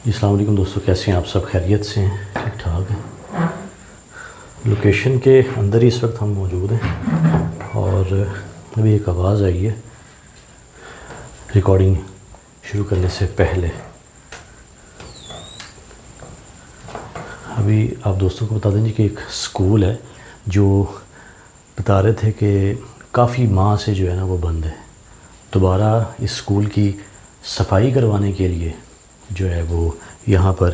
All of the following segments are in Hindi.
अस्सलाम वालेकुम दोस्तों, कैसे हैं आप सब? खैरियत से हैं? ठीक ठाक हैं। लोकेशन के अंदर ही इस वक्त हम मौजूद हैं और अभी एक आवाज़ आई है रिकॉर्डिंग शुरू करने से पहले। अभी आप दोस्तों को बता दें कि एक स्कूल है जो बता रहे थे कि काफ़ी माह से जो है ना वो बंद है। दोबारा इस स्कूल की सफाई करवाने के लिए जो है वो यहाँ पर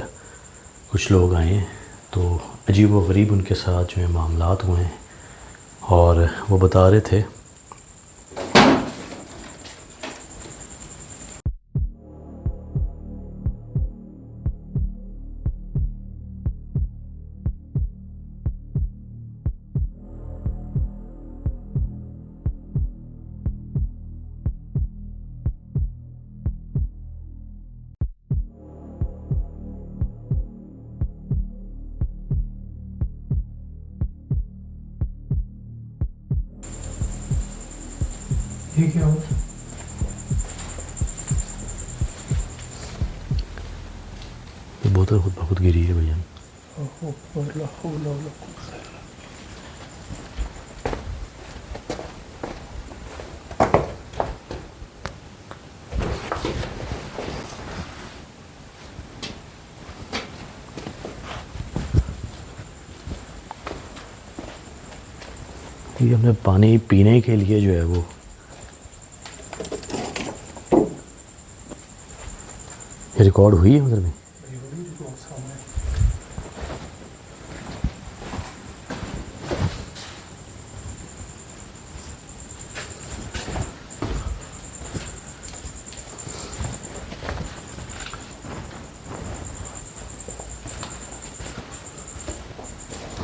कुछ लोग आए हैं, तो अजीब व गरीब उनके साथ जो है मामलात हुए हैं और वो बता रहे थे ये क्या हो? ये बोतल खुद ब खुद गिरी है भैया। ये हमने पानी पीने के लिए जो है वो रिकॉर्ड हुई है उधर में।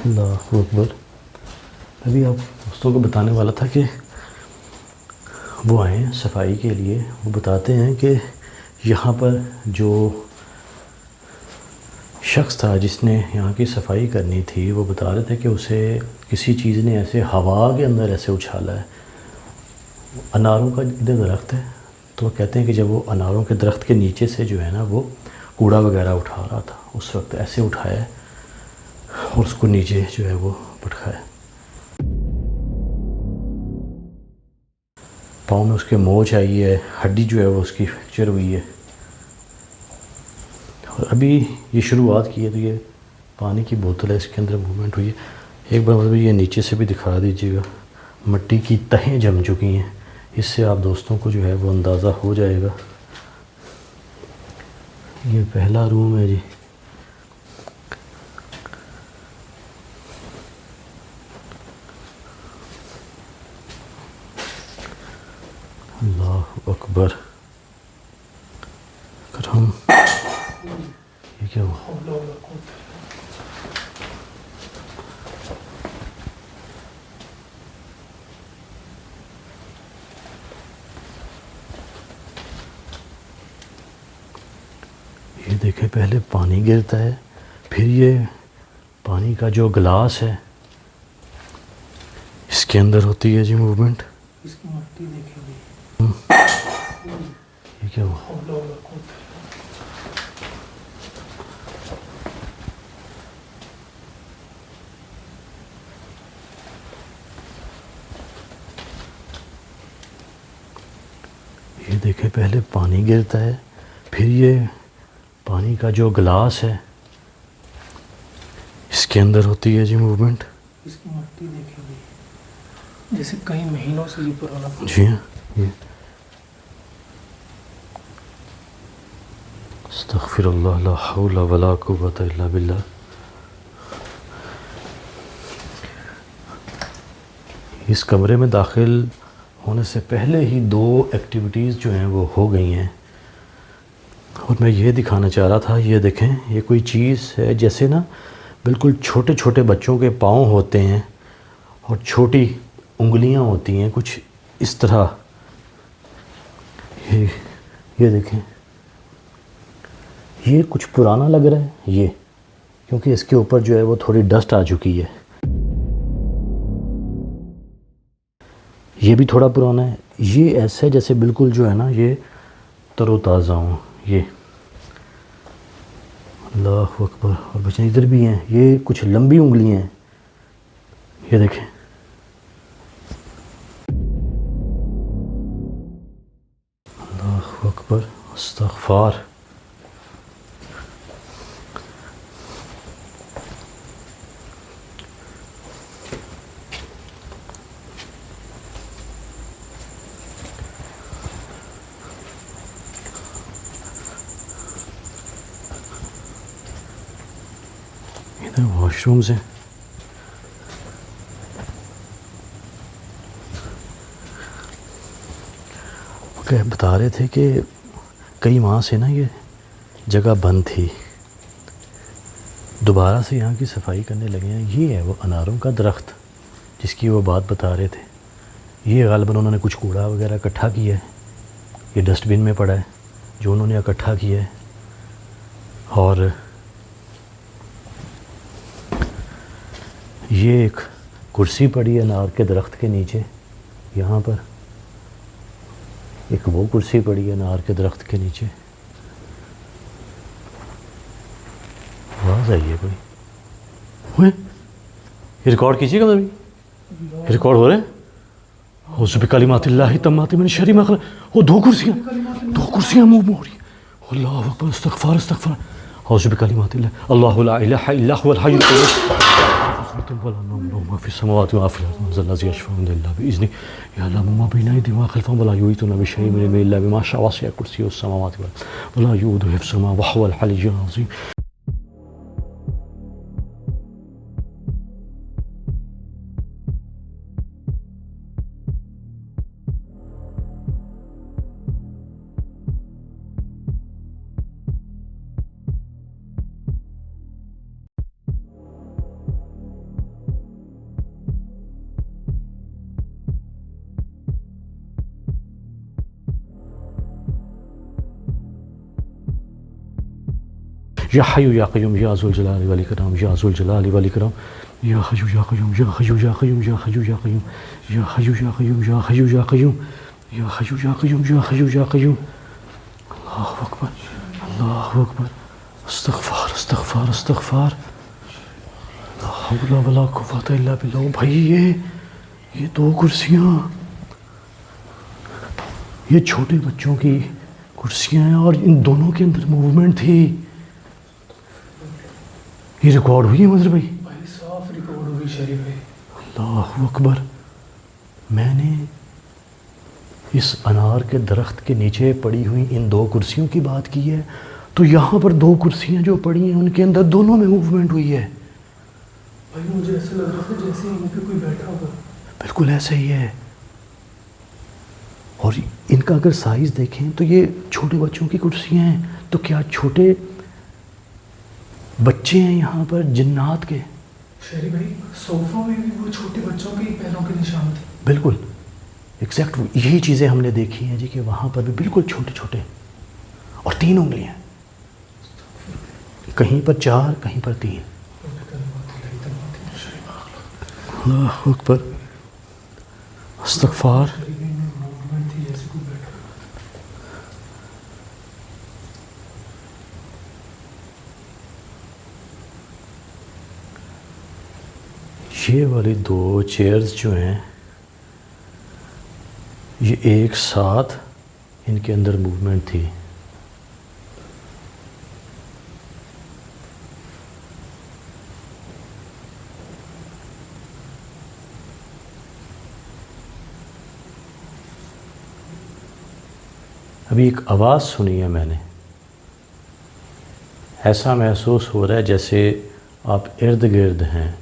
अल्लाहु अकबर। अभी आप दोस्तों को बताने वाला था कि वो आए हैं सफाई के लिए। वो बताते हैं कि यहाँ पर जो शख्स था जिसने यहाँ की सफाई करनी थी, वो बता रहे थे कि उसे किसी चीज़ ने ऐसे हवा के अंदर ऐसे उछाला है। अनारों का इधर दरख्त है, तो कहते हैं कि जब वो अनारों के दरख्त के नीचे से जो है ना वो कूड़ा वगैरह उठा रहा था, उस वक्त ऐसे उठाया है और उसको नीचे जो है वो पटकाया। पाँव में उसके मोच आई है, हड्डी जो है वो उसकी फ्रैक्चर हुई है। और अभी ये शुरुआत की है, तो ये पानी की बोतल है, इसके अंदर मूवमेंट हुई है। एक बार मतलब ये नीचे से भी दिखा दीजिएगा, मिट्टी की तहें जम चुकी हैं। इससे आप दोस्तों को जो है वो अंदाज़ा हो जाएगा। ये पहला रूम है जी। अल्लाहु अकबर। अगर हम ये क्या हुआ? ये देखें, पहले पानी गिरता है, फिर ये पानी का जो गिलास है इसके अंदर होती है जी मूवमेंट। इसकी मट्टी देखेंगे। ये क्या हुआ? ये देखें, पहले पानी गिरता है, फिर ये पानी का जो गिलास है इसके अंदर होती है जी मूवमेंट। इसकी मट्टी देखेंगे, जैसे कई महीनों से ये पुराना। जी हाँ, ये अस्तगफिरुल्लाह ला हौला वला कुव्वता इल्ला बिल्लाह। इस कमरे में दाखिल होने से पहले ही 2 एक्टिविटीज़ जो हैं वो हो गई हैं और मैं ये दिखाना चाह रहा था। ये देखें, ये कोई चीज़ है जैसे ना बिल्कुल छोटे छोटे बच्चों के पाँव होते हैं और छोटी उंगलियां होती हैं कुछ इस तरह। ये देखें, ये कुछ पुराना लग रहा है ये, क्योंकि इसके ऊपर जो है वो थोड़ी डस्ट आ चुकी है। ये भी थोड़ा पुराना है। ये ऐसा है जैसे बिल्कुल जो है ना ये तरोताज़ा हो। ये अल्लाहु अकबर। और बच्चे इधर भी हैं, ये कुछ लंबी उंगलियां हैं, ये देखें। अल्लाहु अकबर, अस्तगफार। इधर वॉशरूम्स हैं। ओके, बता रहे थे कि कई माह से ना ये जगह बंद थी, दोबारा से यहाँ की सफाई करने लगे हैं। ये है वो अनारों का दरख्त जिसकी वो बात बता रहे थे। ये ग़ालिबन उन्होंने कुछ कूड़ा वगैरह इकट्ठा किया है, ये डस्टबिन में पड़ा है जो उन्होंने इकट्ठा किया है। और ये एक कुर्सी पड़ी है अनार के दरख्त के नीचे, यहाँ पर एक वो कुर्सी पड़ी है अनार के दरख्त के नीचे। आवाज़ आई है कोई, हुए ये रिकॉर्ड कीजिएगा अभी, रिकॉर्ड हो रहे हैं। हुस्बिकलिमातिल्लाहि तम्माति मिन शर्रि मा खलक़। वो दो कुर्सियाँ मुँह में हो रही हैं। अल्लाहु अकबर, इस्तग़फ़ार इस्तग़फ़ार। हुस्बिकलिमातिल्लाहि अल्लाहु ला इलाहा इल्ला हुवल हय्युल क़य्यूम वला नऊम मा फ़िस समावाति व फ़िल अर्ज़ि वल्लज़ी यशफ़अउ इल्ला बिइज़निहि यअलमु मा बैना अयदीहिम व ख़ल्फ़हum वला युहीतूना बिशैइन मिन इल्मिही इल्ला बिमा शाअ वसिअ कुर्सियुहु समावाति वल अर्ज़ वला यऊदुहु हिफ़्ज़ुहुमा व हुवल अलिय्युल अज़ीम। या हय्यु या क़य्यूम या ज़ुल जलाली वल इकराम, या ज़ुल जलाली वल इकराम, या हय्यु या क़य्यूम, या हय्यु या क़य्यूम, या हय्यु या क़य्यूम, या हय्यु या क़य्यूम, या हय्यु या क़य्यूम, या हय्यु या क़य्यूम, या हय्यु या क़य्यूम। अल्लाहु अकबर, अल्लाहु अकबर, इस्तग़फ़ार इस्तग़फ़ार इस्तग़फ़ार। ला हौला वला कुव्वता इल्ला बिल्लाह। भाई ये दो कुर्सियाँ, ये छोटे बच्चों की कुर्सियाँ हैं और इन दोनों के अंदर मूवमेंट थी। ये रिकॉर्ड हुई है मजर भाई? भाई साफ रिकॉर्ड हुई शरीफ है। अल्लाहु अकबर। मैंने इस अनार के दरख्त के नीचे पड़ी हुई इन दो कुर्सियों की बात की है, तो यहाँ पर दो कुर्सियाँ जो पड़ी हैं उनके अंदर दोनों में मूवमेंट हुई है। भाई मुझे ऐसा लग रहा था जैसे इन पे कोई बैठा होगा। बिल्कुल ऐसा ही है। और इनका अगर साइज़ देखें तो ये छोटे बच्चों की कुर्सियाँ हैं, तो क्या छोटे बच्चे हैं यहाँ पर जिन्नात के? शरीफ भाई सोफा में भी वो छोटे बच्चों के पैरों के निशान थे। बिल्कुल एग्जैक्ट यही चीज़ें हमने देखी हैं जी, कि वहाँ पर भी बिल्कुल छोटे छोटे और 3 उंगलियाँ, कहीं पर 4 कहीं पर 3। अल्लाहु अकबर, इस्तग़फ़ार। ये वाली 2 चेयर्स जो हैं ये एक साथ इनके अंदर मूवमेंट थी। अभी एक आवाज़ सुनी है मैंने, ऐसा महसूस हो रहा है जैसे आप इर्द गिर्द हैं।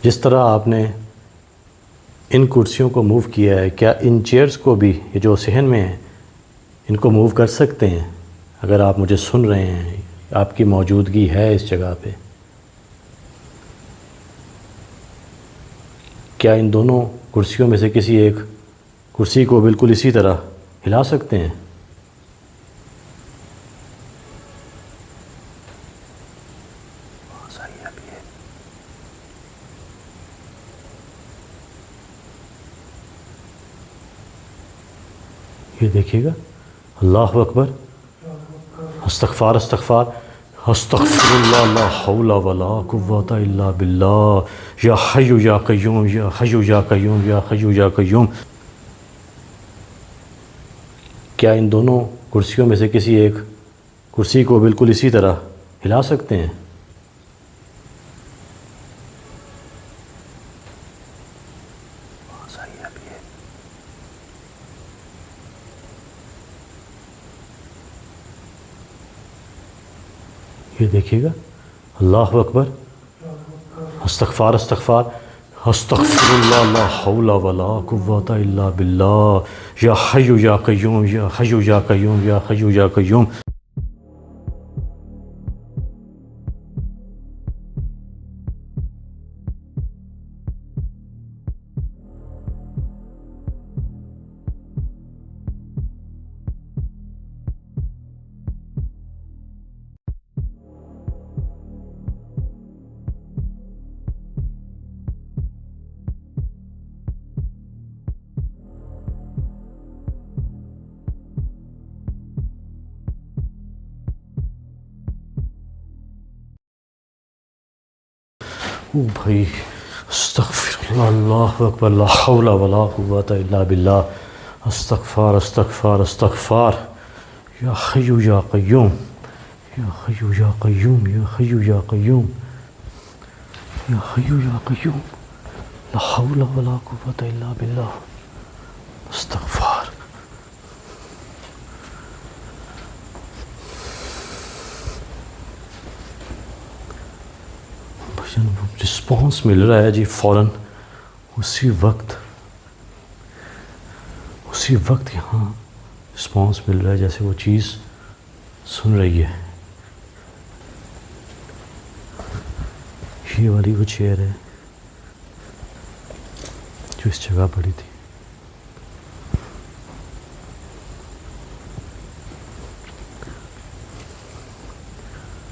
जिस तरह आपने इन कुर्सियों को मूव किया है, क्या इन चेयर्स को भी, ये जो सहन में हैं, इनको मूव कर सकते हैं? अगर आप मुझे सुन रहे हैं, आपकी मौजूदगी है इस जगह पे, क्या इन दोनों कुर्सियों में से किसी एक कुर्सी को बिल्कुल इसी तरह हिला सकते हैं? ये देखिएगा, अल्लाह अकबर, अस्तगफार अस्तगफार अस्तगफिरुल्लाह, ला हौला वला कुव्वता इल्ला बिल्लाह, या हय्यु या कय्यूम, या हय्यु या कय्यूम, या हय्यु या कय्यूम। क्या इन दोनों कुर्सियों में से किसी एक कुर्सी को बिल्कुल इसी तरह हिला सकते हैं? ये देखिएगा, अल्लाह अकबर, अस्तगफार अस्तगफार अस्तगफिरुल्लाह, ला हौला वला कुव्वता इल्ला बिल्लाह, या हय्यु या कय्यूम, या हय्यु या कय्यूम, या हय्यु या कय्यूम। ओ भाई, अस्तगफिरुल्लाह, अल्लाहु अकबर, ला हौला वला कुव्वता इल्ला बिल्लाह, अस्तगफार अस्तगफार अस्तगफार, या हय्यु या कय्यूम, या हय्यु या कय्यूम, या हय्यु या कय्यूम, या हय्यु या कय्यूम, ला हौला वला कुव्वता इल्ला बिल्लाह, अस्तगफार। रिस्पॉन्स मिल रहा है जी फ़ौरन, उसी वक्त यहाँ रिस्पॉन्स मिल रहा है, जैसे वो चीज़ सुन रही है। ये वाली वो चेयर है जो इस जगह पड़ी थी।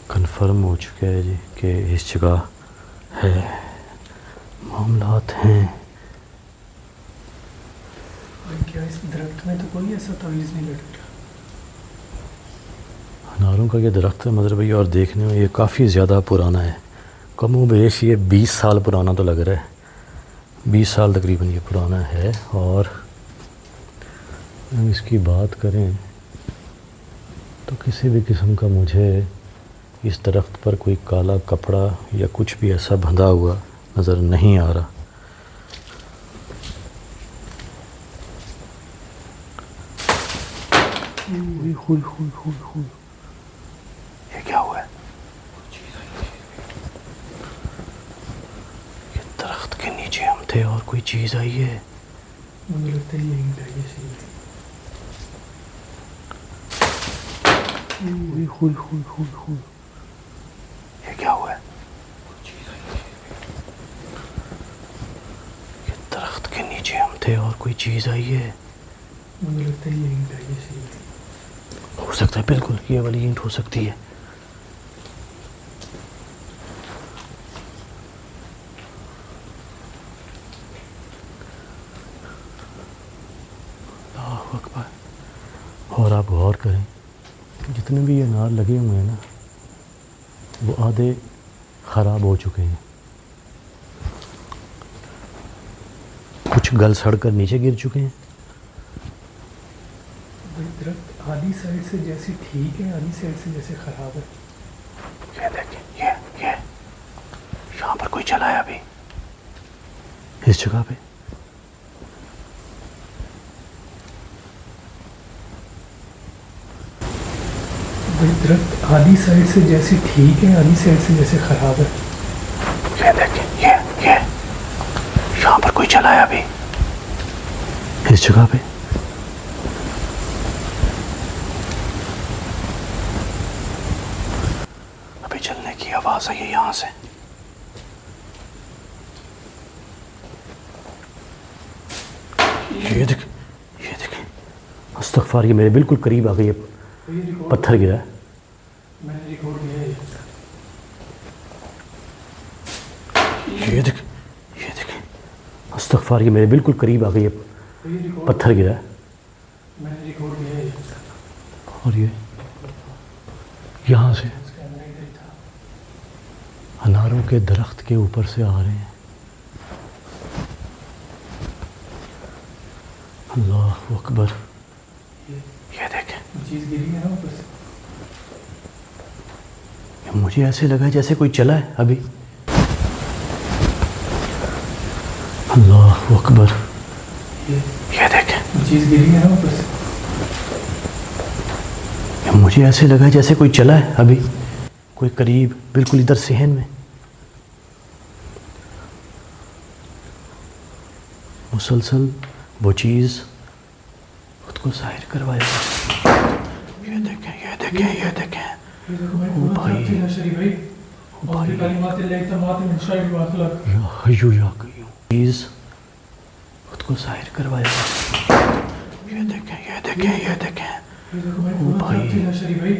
कंफर्म हो चुका है जी कि इस जगह है, मामलात हैं। क्या इस दरख्त में तो कोई ऐसा तावीज़ नहीं लटका? अनारों का ये दरख्त है मदर भैया, और देखने में ये काफ़ी ज़्यादा पुराना है। कम बेश ये 20 साल पुराना तो लग रहा है, 20 साल तकरीबन ये पुराना है। और हम इसकी बात करें तो किसी भी किस्म का मुझे इस दरख्त पर कोई काला कपड़ा या कुछ भी ऐसा बंधा हुआ नज़र नहीं आ रहा। ये क्या हुआ है? ये दरख्त के नीचे हम थे और कोई चीज़ आई है। मुझे लगता है यही था ये सीन। ये क्या हुआ है? ये दरख्त के नीचे हम थे और कोई चीज़ आई है। मुझे लगता है यही था ये सीन। हो सकता है, बिल्कुल ये वाली ईंट हो सकती है। अल्लाहु अकबर। और आप गौर करें, जितने भी ये अनार लगे हुए हैं ना, वो आधे ख़राब हो चुके हैं, कुछ गल सड़ कर नीचे गिर चुके हैं। दरख्त आधी साइड से जैसे ठीक है, आधी साइड से जैसे ख़राब है। ये देखिए, ये यहाँ पर कोई चला है अभी इस जगह पे। दरख्त आधी साइड से जैसे ठीक है, आधी साइड से जैसे ख़राब है। ये देखिए, ये यहाँ पर कोई चला है अभी इस जगह पे। अभी चलने की आवाज़ आई है यहाँ से। ये देख, अस्तगफार, ये मेरे बिल्कुल करीब आ गई है, पत्थर गिरा है। मैंने रिकॉर्ड किया है। ये देख, अस्तगफार, ये मेरे बिल्कुल करीब आ गई है, पत्थर गिरा है। मैंने रिकॉर्ड किया है। और ये यहाँ से कैमरा इधर ही था। अनारों के दरख्त के ऊपर से आ रहे हैं। अल्लाह अकबर। ये देखें, चीज़ गिरी है ना ऊपर से। मुझे ऐसे लगा जैसे कोई चला है अभी। अल्लाह अकबर। ये देखें, चीज़ गिरी है ना ऊपर से। मुझे ऐसे लगा जैसे कोई चला है अभी, कोई करीब बिल्कुल इधर सहन में। मुसलसल वो चीज़ खुद को जाहिर करवाएगा। ये देखें, ये देखें, ये देखें। ये देखो भाई, ओ पूरा भाई। दरख्त है नशरी भाई। और भी कलिमात इल्लाह मिन शर्रिल वासलत। या हय्यू या कय्यूम। चीज़ खुद को जाहिर करवाएगा। ये देखें, ये देखें, ये देखें। ये देखो भाई, ओ पूरा भाई। दरख्त है नशरी भाई।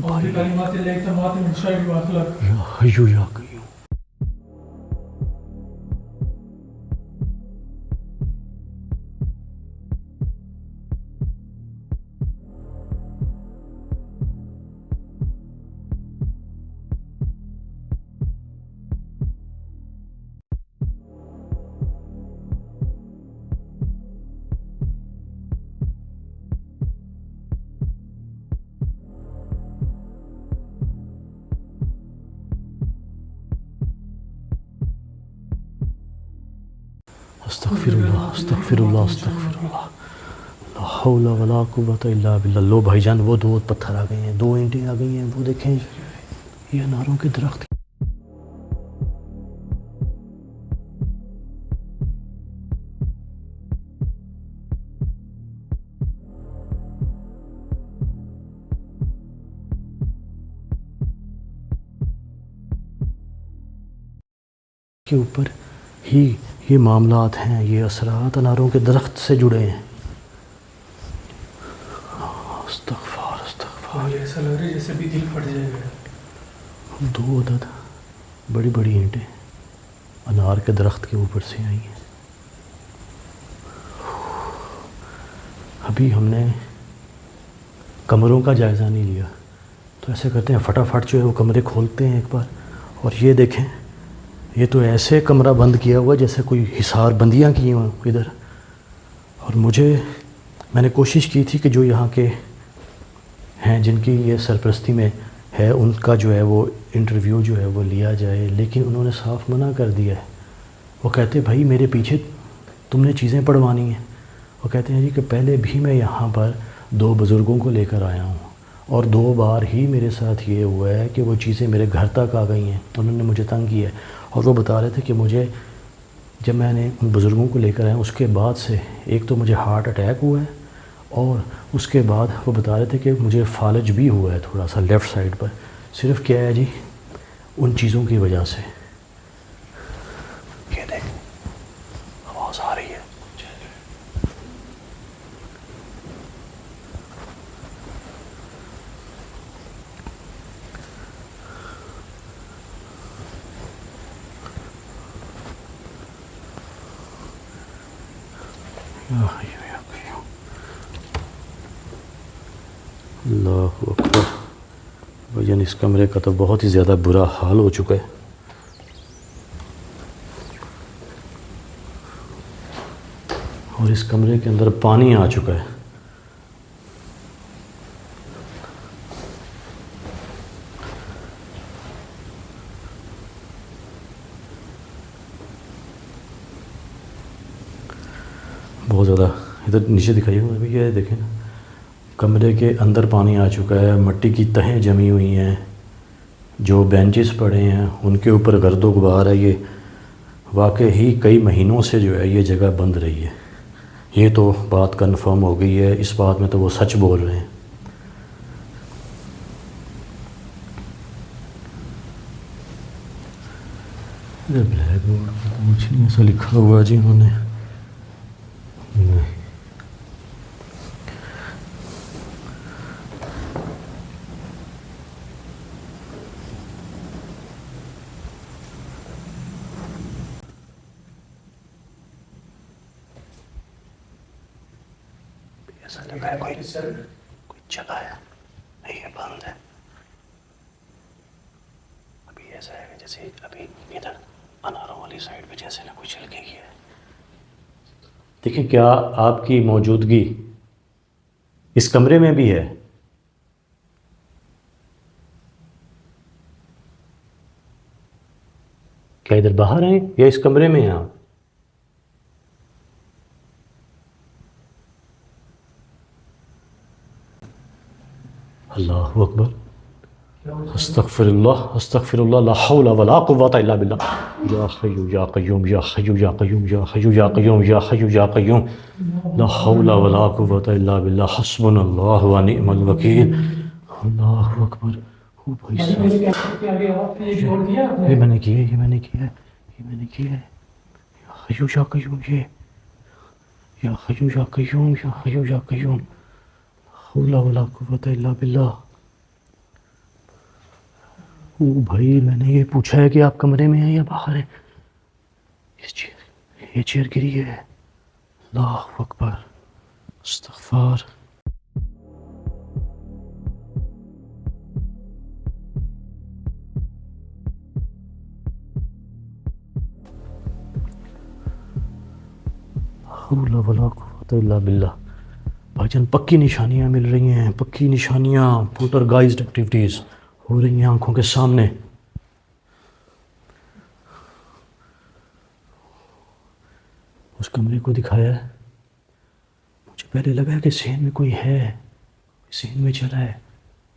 और भी कलिमात इल्लाह मिन शर्रिल वासलत। या हय्यू या कय्यूम। अस्तगफिरुल्लाह, अस्तगफिरुल्लाह, अस्तगफिरुल्लाह। ला हौला वला कुव्वता इल्ला बिल्लाह। लो भाईजान, वो दो पत्थर आ गए हैं, दो ईंटें आ गई हैं। वो देखें, ये अनारों के दरख्त के ऊपर ही ये मामलात हैं। ये असरात अनारों के दरख्त से जुड़े हैं। अस्तगफार, अस्तगफार। और ये ऐसा लग रहा है जैसे भी दिल फट जाएगा। दो अदद बड़ी बड़ी ईंटें अनार के दरख्त के ऊपर से आई हैं। अभी हमने कमरों का जायज़ा नहीं लिया, तो ऐसे करते हैं फटाफट जो है वो कमरे खोलते हैं एक बार। और ये देखें, ये तो ऐसे कमरा बंद किया हुआ जैसे कोई हिसार बंदियाँ की हों इधर। और मैंने कोशिश की थी कि जो यहाँ के हैं, जिनकी ये सरपरस्ती में है, उनका जो है वो इंटरव्यू जो है वो लिया जाए, लेकिन उन्होंने साफ मना कर दिया है। वो कहते भाई मेरे पीछे तुमने चीज़ें पढ़वानी हैं। वो कहते हैं जी कि पहले भी मैं यहाँ पर दो बुज़ुर्गों को लेकर आया हूँ और दो बार ही मेरे साथ ये हुआ है कि वो चीज़ें मेरे घर तक आ गई हैं, उन्होंने मुझे तंग किया है। और वो बता रहे थे कि मुझे जब मैंने उन बुज़ुर्गों को लेकर आया उसके बाद से एक तो मुझे हार्ट अटैक हुआ है, और उसके बाद वो बता रहे थे कि मुझे फालज भी हुआ है थोड़ा सा लेफ़्ट साइड पर। सिर्फ क्या है जी, उन चीज़ों की वजह से। ये देख, आवाज़ आ रही है। अल्लाहु अकबर। भैया इस कमरे का तो बहुत ही ज़्यादा बुरा हाल हो चुका है। और इस कमरे के अंदर पानी आ चुका है। बहुत ज़्यादा। इधर नीचे दिखाइएगा अभी, ये देखें ना, कमरे के अंदर पानी आ चुका है। मिट्टी की तहें जमी हुई हैं, जो बेंचेस पड़े हैं उनके ऊपर गर्दो गुबार है। ये वाकई ही कई महीनों से जो है ये जगह बंद रही है। ये तो बात कंफर्म हो गई है, इस बात में तो वो सच बोल रहे हैं। ब्लैक बोर्ड पर कुछ नहीं ऐसा लिखा हुआ जी उन्होंने। नहीं, ऐसा लगा है कोई जगह है, नहीं ये बंद है। अभी ऐसा है जैसे अभी इधर अनारों वाली साइड पे जैसे ना कोई चल के गया है। देखिए क्या आपकी मौजूदगी इस कमरे में भी है? क्या इधर बाहर हैं या इस कमरे में हैं आप? अल्लाहु अकबर, अस्तगफिरुल्लाह अस्तगफिरुल्लाह, ला हौला वला कुव्वता इल्ला बिल्लाह। या हय्यु या क़य्यूम या हय्यु या क़य्यूम या हय्यु या क़य्यूम या हय्यु या क़य्यूम, ला हौला वला कुव्वता इल्ला बिल्लाह, हस्बुनल्लाहु व निअमल वकील। अल्लाहु अकबर। ओ भाई साहब, ये मैंने किया है, ये मैंने किया है, ये मैंने किया है। या हय्यु या क़य्यूम, ये या हय्यु या क़य्यूम या हय्यु या क़य्यूम, हौला वला कुव्वता इल्ला बिल्लाह। ओ भाई मैंने ये पूछा है कि आप कमरे में हैं या बाहर हैं। ये चेयर गिरी है। अल्लाहु अकबर, इस्तग़फ़ार। हौला वला कुव्वता इल्ला बिल्लाह। भाईजान पक्की निशानियां मिल रही हैं, पक्की निशानियां, पोल्टरगाइज्ड एक्टिविटीज़ हो रही हैं आंखों के सामने। उस कमरे को दिखाया है। मुझे पहले लगा कि सहन में कोई है, सहन में चला है,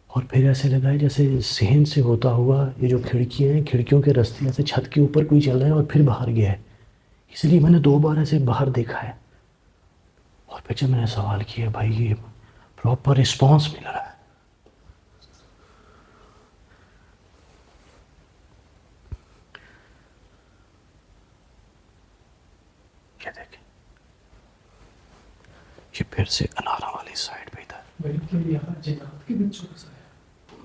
और फिर ऐसे लगा है जैसे सहन से होता हुआ ये जो खिड़कियाँ हैं, खिड़कियों के रास्ते ऐसे छत के ऊपर कोई चल रहा है और फिर बाहर गया है। इसलिए मैंने 2 बार ऐसे बाहर देखा है। और फिर जब मैंने सवाल किया, भाई ये प्रॉपर रिस्पॉन्स मिल रहा है। ये देखें, ये फिर से अनारा वाली साइड पे था।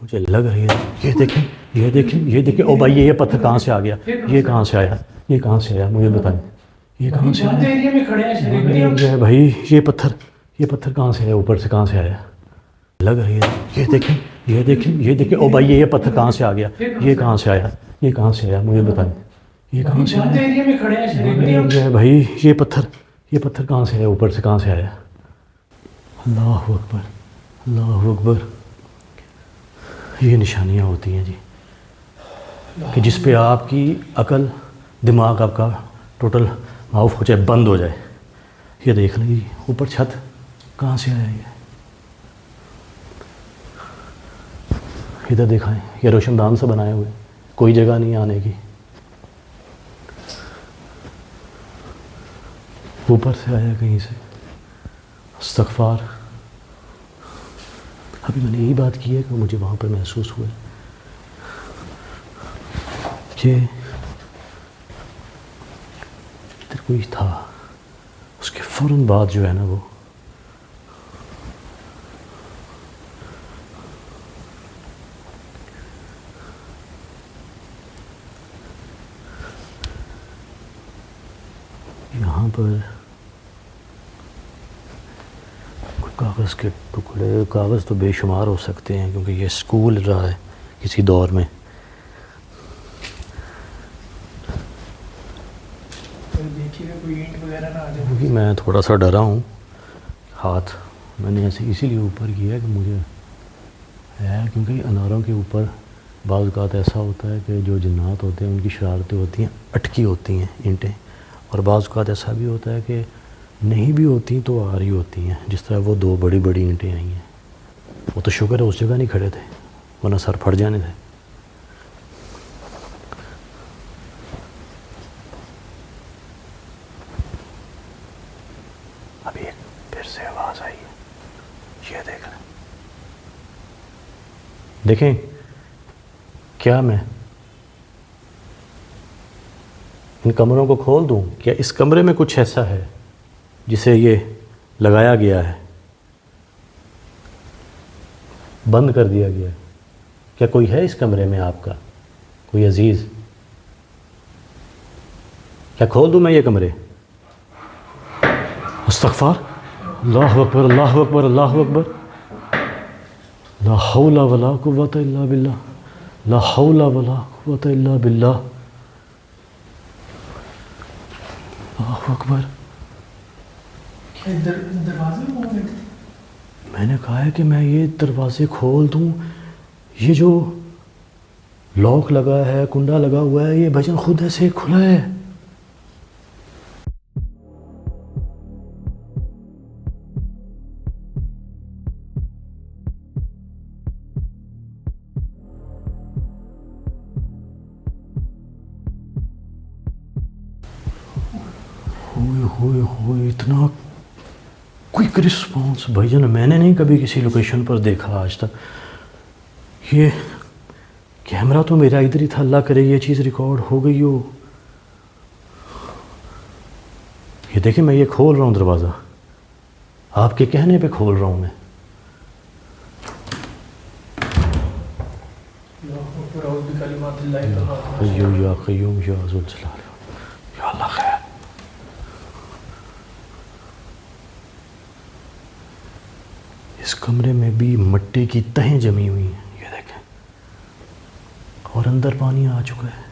मुझे लग रही है, ये देखें, ये देखें, ये देखें। ओ भाई ये पत्थर कहाँ से आ गया? ये कहाँ से आया? ये कहाँ से आया? मुझे बताएं, ये कहाँ से आया? एरिया में खड़े हैं भाई ये पत्थर कहाँ से आया? ऊपर से कहाँ से आया? लग रही है, ये देखें, ये देखें, ये देखें। ओ भाई ये पत्थर कहाँ से आ गया? ये कहाँ से आया? ये कहाँ से आया? मुझे बताएं, ये कहाँ से आया? एरिया में खड़े हैं भाई ये पत्थर कहाँ से आया? ऊपर से कहाँ से आया? अल्लाहु अकबर, अल्लाहु अकबर। ये निशानियाँ होती हैं जी कि जिस पे आपकी अकल, दिमाग आपका टोटल ऑफ हो जाए, बंद हो जाए। ये देख लीजिए ऊपर छत कहाँ से आया ये? इधर दिखाएं, ये रोशनदान से बनाए हुए, कोई जगह नहीं आने की। ऊपर से आया कहीं से। इस्तग़फ़ार। अभी मैंने यही बात की है कि मुझे वहाँ पर महसूस हुआ कि इधर कोई था। उसके फ़ौरन बाद जो है ना वो यहाँ पर कागज़ के टुकड़े, कागज़ तो बेशुमार हो सकते हैं क्योंकि ये स्कूल रहा है किसी दौर में। क्योंकि मैं थोड़ा सा डरा हूँ, हाथ मैंने ऐसे इसीलिए ऊपर किया कि मुझे है, क्योंकि अनारों के ऊपर बाज़ औक़ात ऐसा होता है कि जो जिन्नात होते हैं उनकी शरारतें होती हैं, अटकी होती हैं ईंटें, और बाज़ औक़ात ऐसा भी होता है कि नहीं भी होती तो आ रही होती हैं। जिस तरह वो 2 बड़ी बड़ी ईंटें आई हैं, वो तो शुक्र है उस जगह नहीं खड़े थे, वरना सर फट जाने थे। अभी फिर से आवाज़ आई है, ये देख लें। देखें क्या मैं इन कमरों को खोल दूं? क्या इस कमरे में कुछ ऐसा है जिसे ये लगाया गया है, बंद कर दिया गया है? क्या कोई है इस कमरे में आपका, कोई अजीज़? क्या खोल दूं मैं ये कमरे? इस्तग़फ़ार, अल्लाहु अकबर, अल्लाहु अकबर, अल्लाहु अकबर। ला हौला वला कुव्वता इल्ला बिल्लाह, ला हौला वला कुव्वता इल्ला बिल्लाह। अल्लाहु अकबर। दरवाजे मूवमेंट थे। मैंने कहा है कि मैं ये दरवाज़े खोल दूँ, ये जो लॉक लगा है, कुंडा लगा हुआ है, ये भजन खुद ऐसे खुला है। होए इतना क्विक रिस्पांस भाईजान मैंने नहीं कभी किसी लोकेशन पर देखा आज तक। ये कैमरा तो मेरा इधर ही था, अल्लाह करे ये चीज़ रिकॉर्ड हो गई हो। ये देखिए मैं ये खोल रहा हूँ दरवाज़ा, आपके कहने पे खोल रहा हूँ मैं। कय्यूम या कय्यूम या ज़ुल जलाल या अल्लाह खैर। इस कमरे में भी मिट्टी की तहें जमी हुई हैं, ये देखें, और अंदर पानी आ चुका है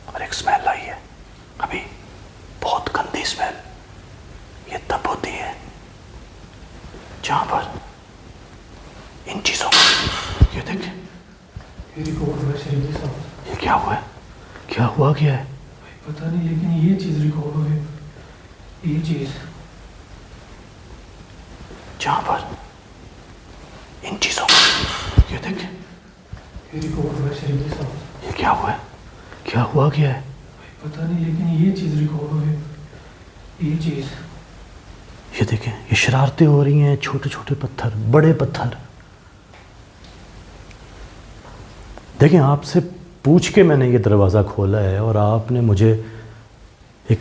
और एक स्मेल आई है अभी, बहुत गंदी स्मेल। ये तब होती है जहाँ पर इन चीज़ों को, ये देखें, ये क्या हुआ है, क्या हुआ क्या है पता नहीं, लेकिन ये चीज़ रिकॉर्ड हुई, ये चीज़ जहाँ पर इन चीज़ों को, ये देखें, ये रिकॉर्ड हुआ शरीफ साहब। ये क्या हुआ है, क्या हुआ क्या है पता नहीं, लेकिन ये चीज़ रिकॉर्ड हुई, ये चीज़। ये देखें, ये शरारतें हो रही हैं, छोटे छोटे पत्थर, बड़े पत्थर। देखें, आपसे पूछ के मैंने ये दरवाज़ा खोला है और आपने मुझे एक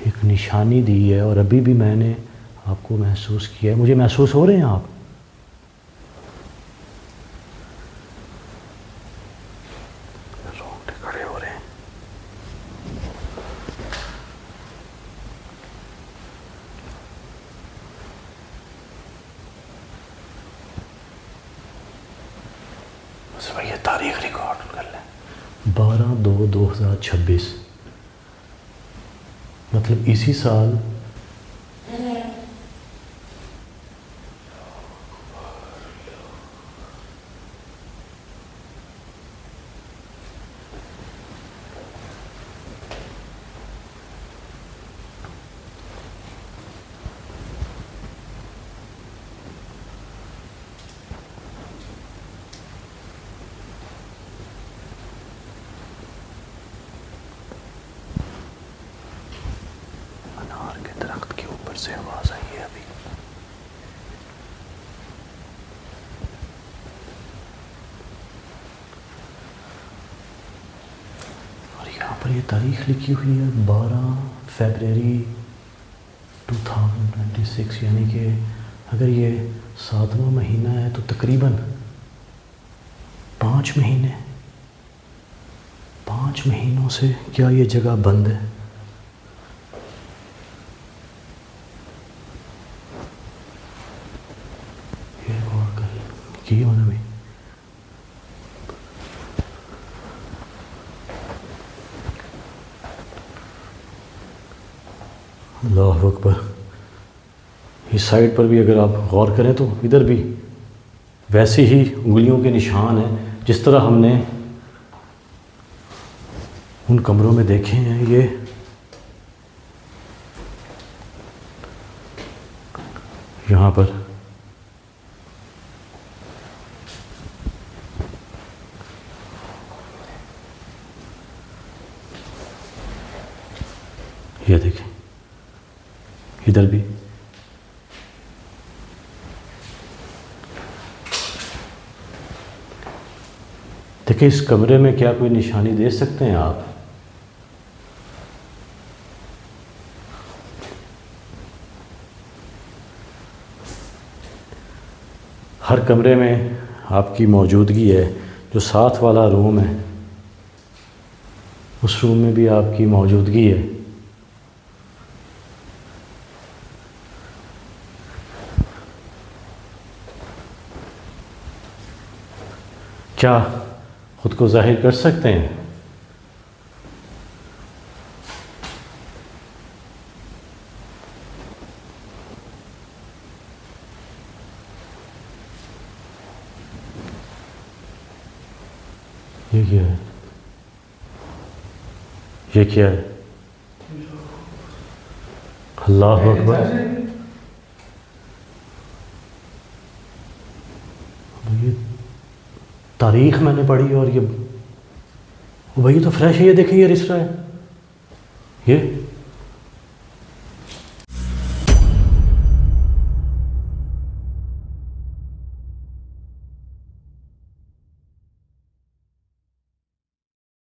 एक निशानी दी है और अभी भी मैंने आपको महसूस किया है। मुझे महसूस हो रहे हैं आप? रोंगटे खड़े हो रहे हैं। बस भाई ये तारीख रिकॉर्ड कर लें, 12/2/2026, मतलब इसी साल अनार के दरख्त के ऊपर से आवाज़ आई है अभी। और यहाँ पर ये तारीख लिखी हुई है 12 फरवरी 2026, यानी कि अगर ये 7वां महीना है तो तकरीबन 5 महीने, 5 महीनों से क्या ये जगह बंद है? ये और कल की होना भी। अल्लाह अकबर। इस साइड पर भी अगर आप गौर करें तो इधर भी वैसे ही उंगलियों के निशान हैं जिस तरह हमने उन कमरों में देखे हैं। ये यहाँ पर ये देखें, इधर भी देखिए। इस कमरे में क्या कोई निशानी दे सकते हैं आप? हर कमरे में आपकी मौजूदगी है। जो साथ वाला रूम है उस रूम में भी आपकी मौजूदगी है। क्या खुद को जाहिर कर सकते हैं? ये क्या है? ये क्या है? अल्लाह अकबर। ये तारीख मैंने पढ़ी और ये, भाई ये तो फ्रेश है, ये देखिए ये रिश्ता है ये।